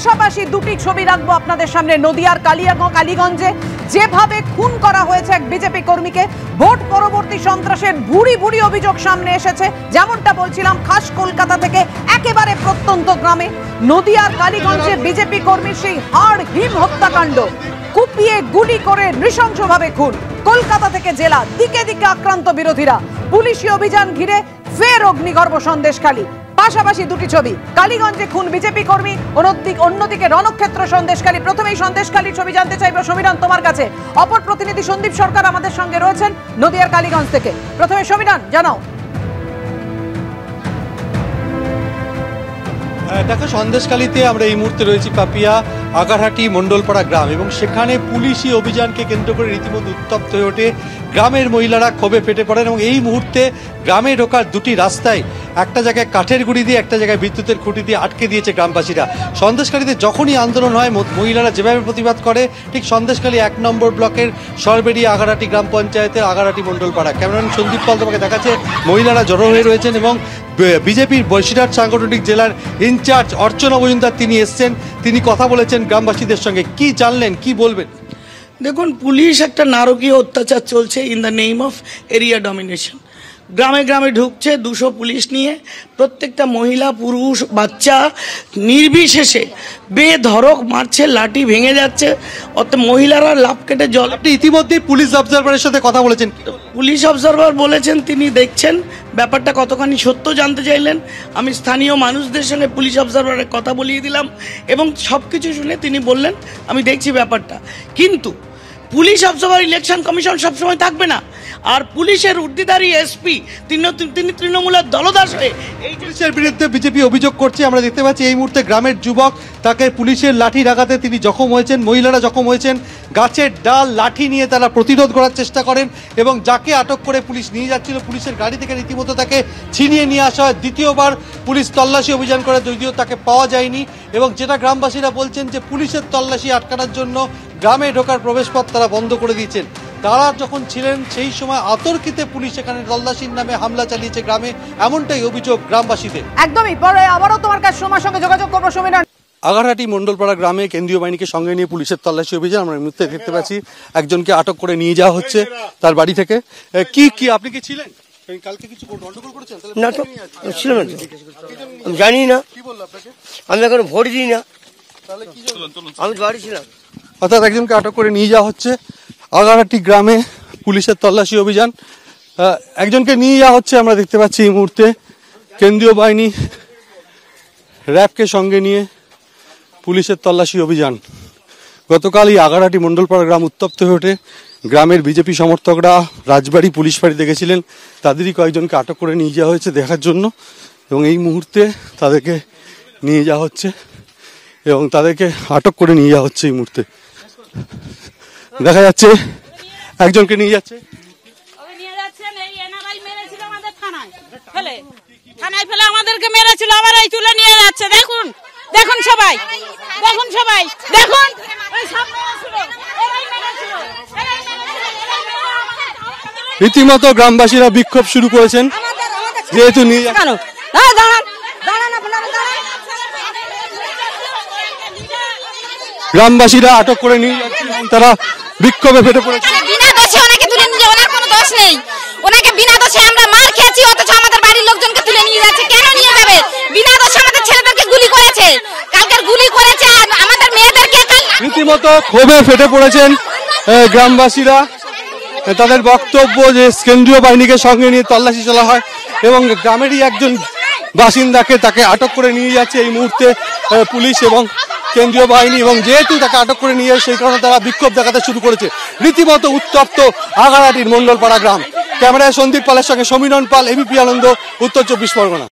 পাশাপাশি দুটি ছবি রাখবো আপনাদের সামনে। নদিয়ার কালীগঞ্জে যেভাবে খুন করা হয়েছে এক বিজেপি কর্মীকে, ভোট পরবর্তী সন্ত্রাসের ভুরি ভুরি অভিযোগ সামনে এসেছে। যেমনটা বলছিলাম, খাস কলকাতা থেকে একেবারে প্রত্যন্ত গ্রামে নদিয়ার কালীগঞ্জে বিজেপি কর্মীর সেই হাড় হিম হত্যাকাণ্ড, কুপিয়ে গুলি করে নৃশংসভাবে খুন। কলকাতা থেকে জেলা দিকে দিকে আক্রান্ত বিরোধীরা, পুলিশি অভিযান ঘিরে ফের অগ্নিগর্ভ সন্দেশখালী। পাশাপাশি দুটি ছবি, কালীগঞ্জে খুন বিজেপি কর্মী, অন্যদিকে রণক্ষেত্র সন্দেশখালী। প্রথমেই সন্দেশখালীর ছবি জানতে চাইব সমীরণ তোমার কাছে। অপর প্রতিনিধি সন্দীপ সরকার আমাদের সঙ্গে রয়েছেন নদিয়ার কালীগঞ্জ থেকে। প্রথমে সমীরণ, জানাও। দেখো, সন্দেশখালীতে আমরা এই মুহূর্তে রয়েছি পাপিয়া আগারহাটি মণ্ডলপাড়া গ্রাম, এবং সেখানে পুলিশি অভিযানকে কেন্দ্র করে রীতিমতো উত্তপ্ত হয়ে ওঠে। গ্রামের মহিলারা ক্ষোভে ফেটে পড়েন এবং এই মুহূর্তে গ্রামে ঢোকার দুটি রাস্তায় একটা জায়গায় কাঠের গুঁড়ি দিয়ে, একটা জায়গায় বিদ্যুতের খুঁটি দিয়ে আটকে দিয়েছে গ্রামবাসীরা। সন্দেশখালীতে যখনই আন্দোলন হয়, মহিলারা যেভাবে প্রতিবাদ করে, ঠিক সন্দেশখালী 1 নম্বর ব্লকের সরবেড়িয়া আগারহাটি গ্রাম পঞ্চায়েতের আগারহাটি মণ্ডলপাড়া। ক্যামেরাম্যান সন্দীপ পাল তোমাকে দেখাচ্ছে মহিলারা জড়ো হয়ে রয়েছেন এবং বিজেপির বসিরহাট সাংগঠনিক জেলার ইনচার্জ অর্চনা মজুমদার তিনি এসছেন, তিনি কথা বলেছেন গ্রামবাসীদের সঙ্গে। কি জানলেন, কি বলবেন? দেখুন, পুলিশ একটা নারকীয় অত্যাচার চলছে in the name of area domination. গ্রামে গ্রামে ঢুকছে 200 পুলিশ নিয়ে, প্রত্যেকটা মহিলা পুরুষ বাচ্চা নির্বিশেষে বেধড়ক মারছে, লাঠি ভেঙে যাচ্ছে, অত মহিলারা লাফ কেটে জল। আপনি ইতিমধ্যেই পুলিশ অবজারভারের সাথে কথা বলেছেন। পুলিশ অবজারভার বলেছেন তিনি দেখছেন ব্যাপারটা কতখানি সত্য জানতে চাইলেন। আমি স্থানীয় মানুষদের সঙ্গে পুলিশ অবজারভারের কথা বলিয়ে দিলাম এবং সব কিছু শুনে তিনি বললেন আমি দেখছি ব্যাপারটা। কিন্তু পুলিশ অবজারভার ইলেকশন কমিশন সবসময় থাকবে না, আর পুলিশের ঊর্ধ্বধারী এসপি তিনি তৃণমূলের দলদাস হয়ে এই পুলিশের বিরুদ্ধে বিজেপি অভিযোগ করছে। আমরা দেখতে পাচ্ছি এই মুহূর্তে গ্রামের যুবক, তাকে পুলিশের লাঠির আঘাতে তিনি জখম হয়েছেন, মহিলারা জখম হয়েছেন। গাছের ডাল লাঠি নিয়ে তারা প্রতিরোধ করার চেষ্টা করেন এবং যাকে আটক করে পুলিশ নিয়ে যাচ্ছিল, পুলিশের গাড়ি থেকে রীতিমতো তাকে ছিনিয়ে নিয়ে আসা হয়। দ্বিতীয়বার পুলিশ তল্লাশি অভিযান করে, যদিও তাকে পাওয়া যায়নি। এবং যেটা গ্রামবাসীরা বলছেন যে পুলিশের তল্লাশি আটকানোর জন্য গ্রামে ঢোকার প্রবেশপথ তারা বন্ধ করে দিয়েছেন। তারা যখন ছিলেন সেই সময় আতর্কিতে পুলিশ এখানে তল্লাশির নামে হামলা চালিয়েছে গ্রামে, এমনটাই অভিযোগ গ্রামবাসীদের। একদমই, পরে আবারও তোমার কাছে সময়ের সঙ্গে যোগাযোগ করবো সমীরণ। আগারহাটি মণ্ডলপাড়া গ্রামে কেন্দ্রীয় বাহিনীকে সঙ্গে নিয়ে পুলিশের তল্লাশি অভিযান। আমরা এই মুহূর্তে দেখতে পাচ্ছি একজনকে আটক করে নিয়ে যাওয়া হচ্ছে তার বাড়ি থেকে। কি আপনি কি ছিলেন কালকে? কিছু গন্ডগোল করেছেন? না তো ছিল না, আমি জানি না। কি বললো আপনাকে? আমি এখন ভোট দিই না, আমি বাড়ি ছিলাম। অর্থাৎ একজনকে আটক করে নিয়ে যাওয়া হচ্ছে আগারহাটি গ্রামে পুলিশের তল্লাশি অভিযান। একজনকে নিয়ে যাওয়া হচ্ছে আমরা দেখতে পাচ্ছি এই মুহূর্তে। কেন্দ্রীয় বাহিনী র্যাবকে সঙ্গে নিয়ে পুলিশের তল্লাশি অভিযান। গতকাল এই আগারহাটি মণ্ডলপাড়া গ্রাম উত্তপ্ত হয়ে ওঠে। গ্রামের বিজেপি সমর্থকরা রাজবাড়ি পুলিশ ফাঁড়িতে গেছিলেন, তাদেরই কয়েকজনকে আটক করে নিয়ে যাওয়া হয়েছে দেখার জন্য এবং এই মুহূর্তে তাদেরকে নিয়ে যাওয়া হচ্ছে এবং তাদেরকে আটক করে নিয়ে যাওয়া হচ্ছে। এই মুহূর্তে দেখা যাচ্ছে একজনকে নিয়ে যাচ্ছে। থানায় ফেলে আমাদেরকে মেরেছিল, আবার এই তুলে নিয়ে যাচ্ছে। দেখুন দেখুন সবাই, দেখুন সবাই, দেখুন রীতিমতো গ্রামবাসীরা বিক্ষোভ শুরু করেছেন, যেহেতু নিয়ে গ্রামবাসীরা আটক করে নিয়ে যাচ্ছেন এবং তারা বিক্ষোভে ফেটে পড়েছে। বিনা দোষে ওনাকে তুলে নিয়ে যাওয়ার কোনো দোষ নেই, ওনাকে বিনা দোষে আমরা মার খেয়েছি, অথচ আমাদের বাড়ির লোকজনকে তুলে নিয়ে যাচ্ছে। কেন নিয়ে যাবে? বিনা দোষে আমাদের ছেলেদেরকে গুলি করেছে, কালকের গুলি করেছে, আমাদের মেয়েদেরকে রীতিমতো ক্ষোভে ফেটে পড়েছেন গ্রামবাসীরা। তাদের বক্তব্য যে কেন্দ্রীয় বাহিনীকে সঙ্গে নিয়ে তল্লাশি চলা হয় এবং গ্রামেরই একজন বাসিন্দাকে তাকে আটক করে নিয়ে যাচ্ছে এই মুহূর্তে পুলিশ এবং কেন্দ্রীয় বাহিনী, এবং যেহেতু তাকে আটক করে নিয়ে সেই কারণে তারা বিক্ষোভ দেখাতে শুরু করেছে। রীতিমতো উত্তপ্ত আগারহাটির মণ্ডলপাড়া গ্রাম। ক্যামেরায় সন্দীপ পালের সঙ্গে সমীরণ পাল, এবিপি আনন্দ, উত্তর 24 পরগনা।